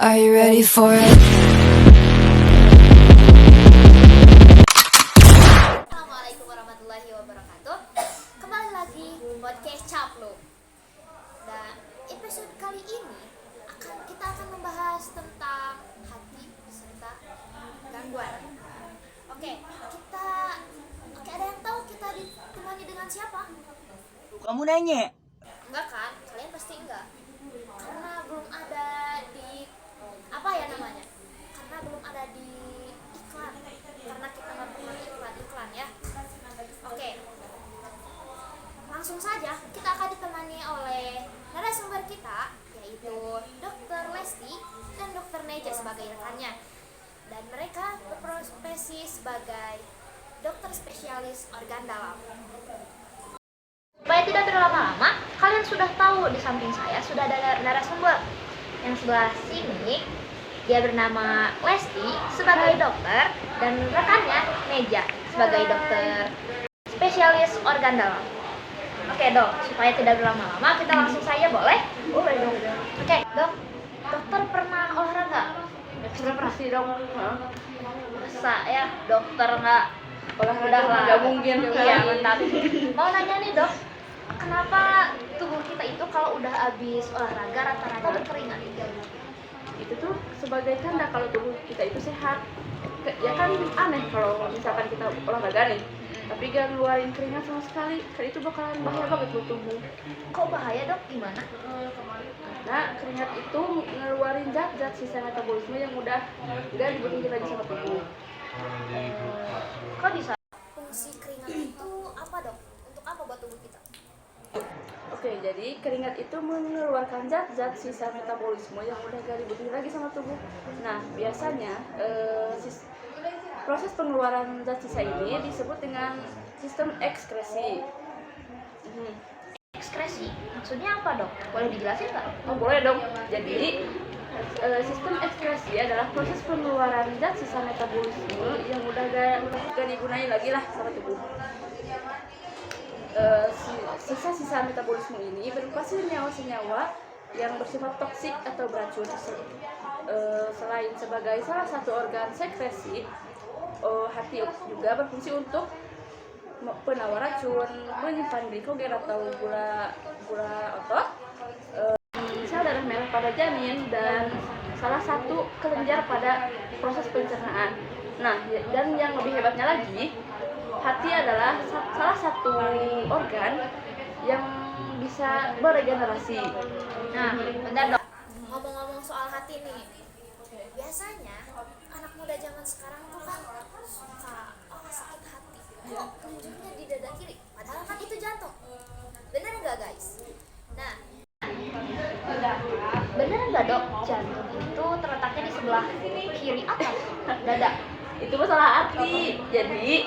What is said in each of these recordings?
Are you ready for it? Assalamualaikum warahmatullahi wabarakatuh. Kembali lagi podcast Caplo. Dan episode kali ini kita akan membahas tentang hati serta gangguan. Oke, ada yang tahu kita ditemani dengan siapa? Kamu nanya? Enggak kan? Kalian pasti enggak. Karena belum ada di Karena belum ada di iklan. Karena kita nggak pernah iklan ya. Oke. Langsung saja kita akan ditemani oleh narasumber kita, yaitu Dr. Lesti dan Dr. Neja sebagai rekannya. Dan mereka berprofesi sebagai dokter spesialis organ dalam. Supaya tidak berlama-lama, kalian sudah tahu di samping saya sudah ada narasumber. Yang sebelah sini dia bernama Lesti sebagai dokter dan rekannya Neja sebagai dokter spesialis organ dalam. Oke dok, supaya tidak berlama-lama kita langsung saja boleh? Boleh dong. Oke dok, dokter pernah olahraga? Sudah pasti dong. Masa ya dokter nggak olahraga? Nggak mungkin. Iya mantap. Mau nanya nih dok, kenapa tubuh kita itu kalau udah habis olahraga rata-rata berkeringat? Itu tuh sebagai tanda kalau tubuh kita itu sehat. Ya kan aneh kalau misalkan kita olahraga nih, tapi gak ngeluarin keringat sama sekali, kan itu bakalan bahaya banget buat tubuh. Kok bahaya dok? Gimana? Karena keringat itu ngeluarin zat-zat sisa metabolisme yang udah gak dibutuhin lagi sama tubuh. Kok bisa? Fungsi keringat itu apa dok? Untuk apa buat tubuh kita? Oke, jadi keringat itu mengeluarkan zat-zat sisa metabolisme yang udah gak dibutuhin lagi sama tubuh. Nah, biasanya proses pengeluaran zat sisa ini disebut dengan sistem ekskresi. Ekskresi? Maksudnya apa dok? Boleh dijelasin nggak? Oh, boleh dong. Jadi, sistem ekskresi adalah proses pengeluaran zat sisa metabolisme yang udah gak digunain lagi lah sama tubuh. Sisa-sisa metabolisme ini berupa senyawa-senyawa yang bersifat toksik atau beracun. Selain sebagai salah satu organ sekresi, hati juga berfungsi untuk penawar racun, menyimpan glikogen atau gula otot, sel darah merah pada janin, dan salah satu kelenjar pada proses pencernaan. Nah, dan yang lebih hebatnya lagi, hati adalah salah satu organ yang bisa beregenerasi. Nah, bentar dok. Ngomong-ngomong soal hati nih, biasanya anak muda zaman sekarang tuh kan suka sakit hati. Kok tunjuknya di dada kiri? Padahal kan itu jantung. Bener nggak guys? Nah, bener nggak dok? Jantung itu terletaknya di sebelah kiri atas dada. Itu masalah hati. Jadi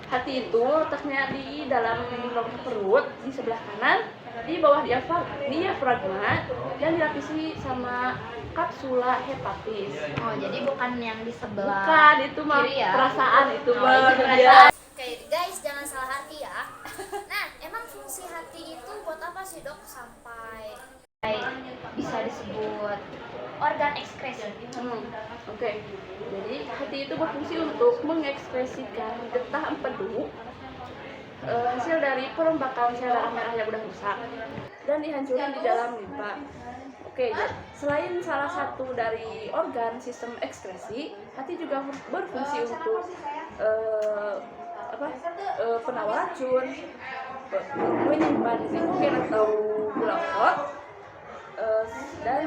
hati itu letaknya di dalam rongga perut di sebelah kanan, di bawah diafragma, dan dilapisi sama kapsula hepatis. Oh, jadi bukan yang di sebelah Bukan, itu mah kiri ya? perasaan itu Oh, mah. itu perasaan. Oke, guys, jangan salah arti ya. Nah, emang fungsi hati itu buat apa sih dok sampai bisa disebut organ ekskresi? Oke. Jadi hati itu berfungsi untuk mengekspresikan getah empedu, hasil dari perombakan sel darah merah yang udah rusak dan dihancurkan di dalam limpa. Oke, selain salah satu dari organ sistem ekskresi, hati juga berfungsi untuk penawar racun, menyimpan glikogen atau gula otot, dan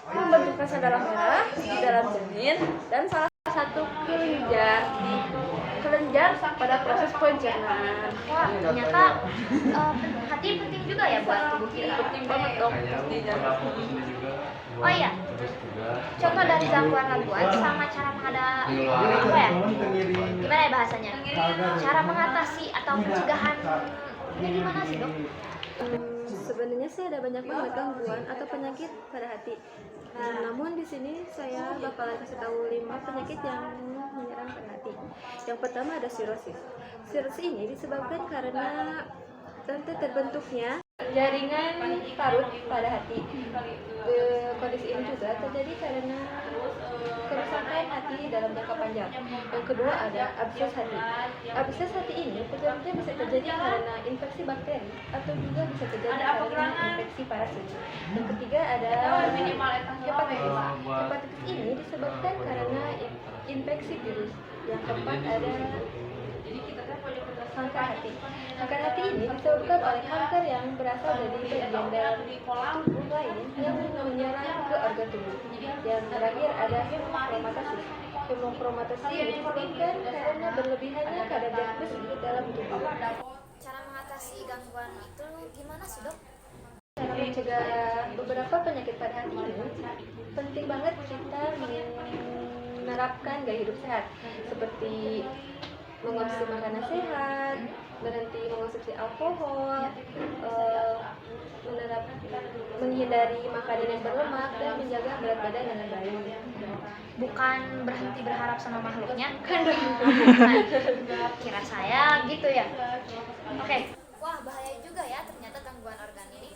membentuk sel darah merah di dalam janin, dan salah satu kelenjar pada proses pencernaan. Wah, ternyata hati penting juga ya buat tubuh kita. Penting banget dong pastinya. Oh iya, contoh dari gangguan sama cara gimana ya bahasanya? Cara mengatasi atau pencegahannya gimana sih dok? Sebenarnya sih ada banyak banget gangguan atau penyakit pada hati. Namun di sini saya bakalan kasih tahu 5 penyakit yang menyerang pada hati. Yang pertama ada sirosis. Sirosis ini disebabkan karena terbentuknya Jaringan parut pada hati. Kondisi ini juga terjadi karena kerusakan hati dalam jangka panjang. Yang kedua ada abses hati. Abses hati ini terjadi bisa terjadi karena infeksi bakteri atau juga bisa terjadi karena infeksi parasit. Yang ketiga ada hepatitis. Hepatitis ini disebabkan karena infeksi virus. Yang keempat ada kanker hati. Kanker hati ini disebabkan oleh kanker yang berasal dari bagian dalam tubuh lain yang menyerang ke organ tubuh. Yang terakhir ada hemochromatosis. Hemochromatosis ini disebabkan karena berlebihannya kadar zat besi dalam tubuh. Cara mengatasi gangguan itu gimana sih, Dok? Cara mencegah beberapa penyakit pada hati ini, penting banget kita menerapkan gaya hidup sehat seperti mengonsumsi makanan sehat, berhenti mengonsumsi alkohol, menghindari makanan yang berlemak dan menjaga berat badan dengan baik. Bukan berhenti berharap sama makhluknya, kan? Kira saya gitu ya. Oke. Wah, bahaya juga ya ternyata gangguan organ ini.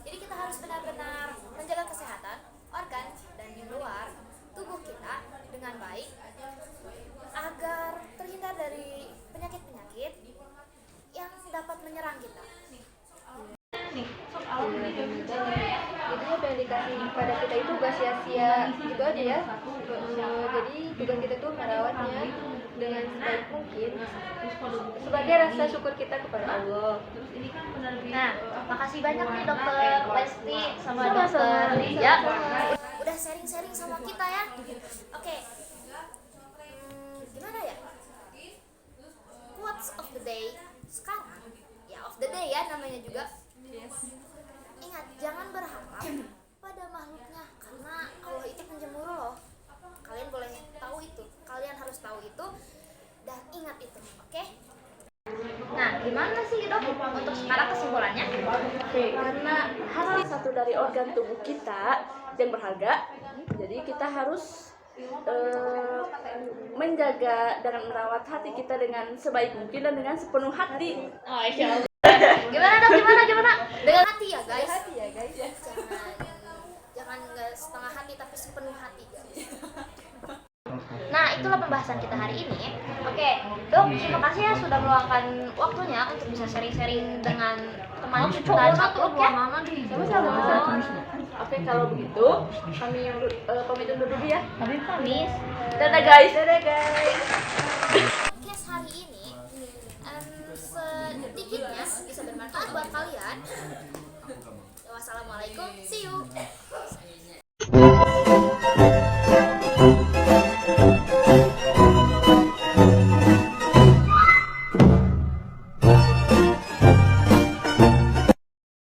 Jadi kita harus benar-benar menjaga kesehatan organ dan di luar tubuh kita dengan baik agar terhindar dari penyakit-penyakit yang dapat menyerang kita. Jadi apa yang dikasih pada kita itu gak sia-sia gitu aja ya. Jadi tugas kita tuh merawatnya dengan sebaik mungkin sebagai rasa syukur kita kepada Allah. Nah, makasih banyak nih Dokter Lesti sama Dokter Lia udah sharing-sharing sama kita ya. Oke. Gimana ya? Quotes of the day sekarang, ya of the day ya namanya juga. Ingat, jangan berharap pada makhluknya karena Allah itu penjemur loh. Kalian boleh tahu itu, kalian harus tahu itu dan ingat itu, oke? Nah, gimana sih Dok untuk sekarang kesimpulannya? Oke, karena hati satu dari organ tubuh kita yang berharga, jadi kita harus menjaga dan merawat hati kita dengan sebaik mungkin dan dengan sepenuh hati. Oh, insya Allah. Gimana Dok? Gimana? Dengan hati ya guys. Jangan nggak setengah hati tapi sepenuh hati guys. Nah, itulah pembahasan kita hari ini. Oke, Dok, terima kasih ya sudah meluangkan waktunya untuk bisa sharing-sharing dengan teman kita Catluk ya. Sama-sama. Oke, kalau begitu kami pamit undur dulu ya. Pamit. Dadah guys. Podcast hari ini sedikitnya bisa bermanfaat buat kalian. Wassalamualaikum, see you.